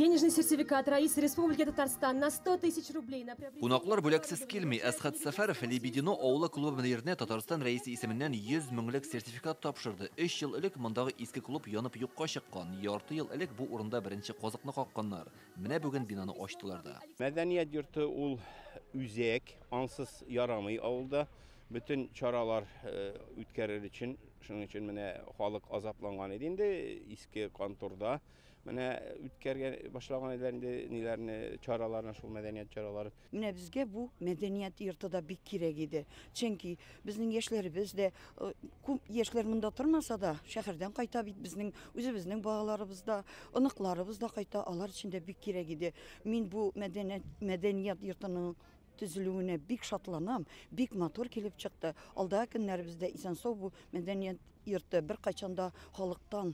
Денежный сертификат Раисы Республики Татарстан на 100 тысяч рублей на приобретение... Кунаклар бүләксез келмей, Әсхат Сәфәров Лебедино ауылы клубы мөнирне Татарстан рәисе исеменнән 100 меңлек сертификат тапшырды. 3 ел элек мондагы иске клуб янып юкка чыккан. Ярты ел элек бу урында беренче казыкны какканнар. Менә бүген бинаны ачтылар да. Мәдәният йорты ул үзәк, ансыз ярамый авылда. Bütün çaralar үткәрер өчен, шуның өчен менә халык азапланган иде инде иске конторда. Менә үткәргән башлаган иде инде ниләрне чараларны, шул мәдәният чаралары. Менә безгә бу мәдәният йорты да бик кирәк иде. Чөнки безнең яшьләребез дә күп яшьләр монда тормаса да, шәһәрдән кайта бит безнең үзебезнең балаларыбыз да, оныкларыбыз да кайта, алар өчен дә бик кирәк иде. Мин бу мәдәният йортының төзелүенә бик шатланам, бик матур килеп чыкты. Алдагы көннәребездә исән-сау бу мәдәният йорты бер кайчанда халыктан,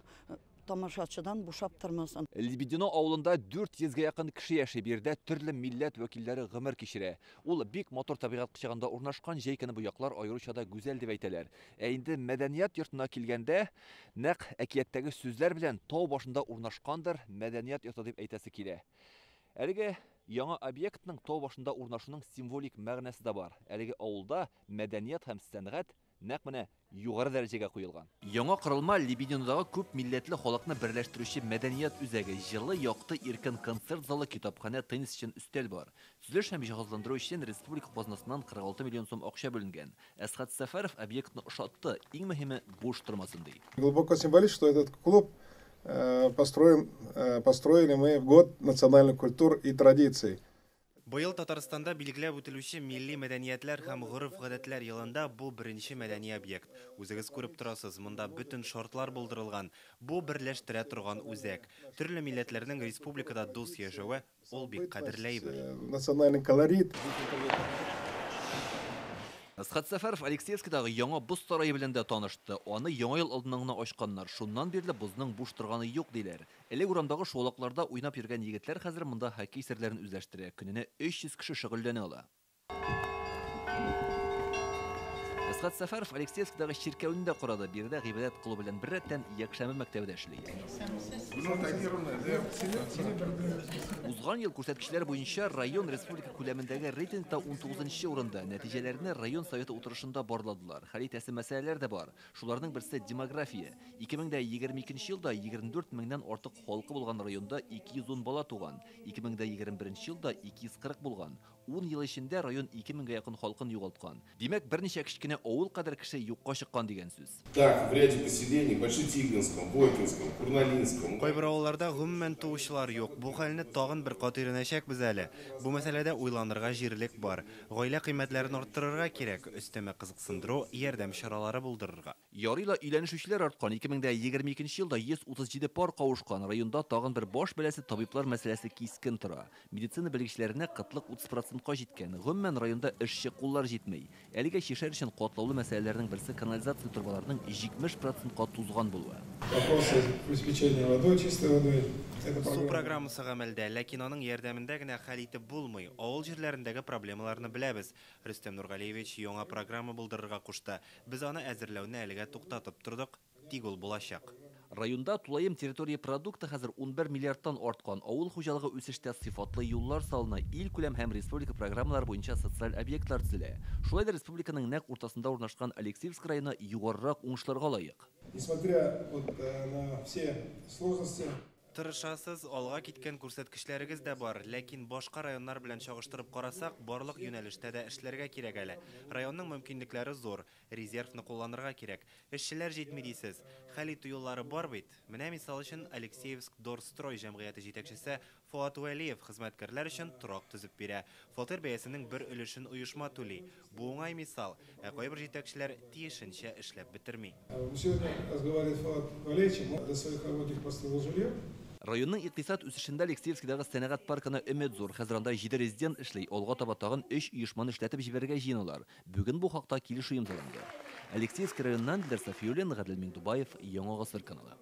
тамашачыдан бушап тормасын. Лебедино авылында 400-гә якын кеше яши, бирдә төрле милләт вәкилләре гомер кичерә. Ул бик матур табигать кочагында урнашкан җәйкене бу яклар аеруча да гүзәл дип әйтәләр. Ә инде мәдәният йортына килгәндә, нәкъ әкияттәге сүзләр белән тау башында урнашкандыр мәдәният йорты дип әйтәсе килә. Әлеге яңа объектның тау башында урнашуның символик мәгънәсе дә бар. Әлеге авылда мәдәният һәм сәнгать нәкъ менә югары дәрәҗәгә куелган. Яңа корылма Лебединодагы күп милләтле халыкны берләштерүче мәдәният үзәге, җылы, якты, иркен концерт залы, китапханә, теннис өчен өстәл бар. Төзелеш һәм җиһазландыру өчен республика казнасыннан 46 миллион сум акча бүленгән. Әсхат Сәфәров объектны ошатты, иң мөһиме буш тормасын ди. Глубоко символично, что этот клуб построили мы в год национальных культур и традиций. Быел Татарстанда билгеләп үтелүче милли мәдәниятләр һәм гореф-гадәтләр елында бу беренче мәдәни объект. Үзегез күреп торасыз, монда бөтен шартлар булдырылган. Бу берләштерә торган үзәк. Төрле милләтләрнең республикада дус яшәве ул бик кадерләйбер. Национальный колорит. Әсхат Сәфәров Алексеевскидагы яңа боз сарае белән дә танышты. Аны яңа ел алдыннан гына ачканнар. Шуннан бирле бозның буш торганы юк диләр. Элек урамдагы шулакларда уйнап йөргән егетләр хәзер монда хоккей серләрен үзләштерә. Көненә 300 кеше шөгыльләнә ала. Әсхат Сәфәров Алексеевскидагы чиркәүне дә карады. Биредә гыйбадәт кылу белән бер рәттән Якшәмбе мәктәбендә эшли. Узган ел күрсәткечләр буенча район республика күләмендәге рейтингта 19-нчы урында. Нәтиҗәләрне район советы утырышында барладылар. Хәл итәсе мәсьәләләр дә бар. Шуларның берсе демография. 2022 елда 24 меңнән артык халкы булган районда 210 бала туган. 2021 елда 240 булган. 10 ел эчендә район 2000гә якын халкын югалткан. Димәк, берничә кичкенә авыл кадәр кеше юкка чыккан дигән сүз. Так, в ряде поселений Большетигинском, Бойкинском, Курналинском. Кайбер авылларда гомумән туучылар юк. Бу хәлне тагын бер кат өйрәнәчәкбез әле. Бу мәсьәләдә уйланырга җирлек бар. Гаилә кыйммәтләрен арттырырга кирәк, өстәмә кызыксындыру, ярдәм чаралары булдырырга. Ярыйла өйләнешүчеләр арткан. 2022 елда 137 пар кавышкан. Районда тагын бер баш бәләсе табиблар мәсьәләсе кискен тора. Медицина белгечләренә кытлык 30%-ка җиткән. Гомумән районда эшче куллар җитмәй. Әлегә шешәр өчен катлаулы мәсьәләләрнең берсе канализация турбаларының 70%-ка тузган булуы. Вопросы обеспечения водой, чистой водой. Су программасы гамәлдә, ләкин аның ярдәмендә генә хәл итеп булмый. Авыл җирләрендәге проблемаларны беләбез. Рөстәм Нургалиевич яңа программа булдырырга кушты. Біз аны әзерләүне әлегә туктатып тордык, тик ул булачак. Районда тулаем территория продукты хәзер 11 миллиардтан арткан. Авыл хуҗалыгы үсештә сыйфатлы юллар салына, ил күләм һәм республика программалар буенча социаль объектлар төзелә. Шулай да республиканың нәкъ уртасында урнашкан Алексеевск районы югарырак уңышларга лаек. Несмотря на все сложности, Тырышасыз, алга киткән күрсәткечләрегез дә бар, ләкин башка районнар белән чагыштырып карасак, барлык юнәлештә дә эшләргә кирәк әле. Районның мөмкинлекләре зур, резервны кулланырга кирәк. Эшчеләр җитми дисез. Хәл итү юллары бар бит. Менә мисал өчен Алексеевск Дорстрой җәмгыяте җитәкчесе Фуат Вәлиев хезмәткәрләр өчен торак төзеп бирә. Фатир бәясенең бер өлешен оешма түли. Бу уңай мисал, ә кайбер җитәкчеләр тиешенчә эшләп бетерми. Сегодня разговаривает Фуат Валерьевич, для своих работников построил жилье. Районның икътисад үсешендә Алексеевскидагы сәнәгать паркына өмет зур. Хәзер анда 7 резидент эшли. Алга таба тагын 3 оешманы эшләтеп җибәрергә җыеналар. Бүген бу хакта килешү имзаланды. Алексеевск районыннан Диләр Сафиуллин, Гадел Миңдубаев, Яңа Гасыр каналы.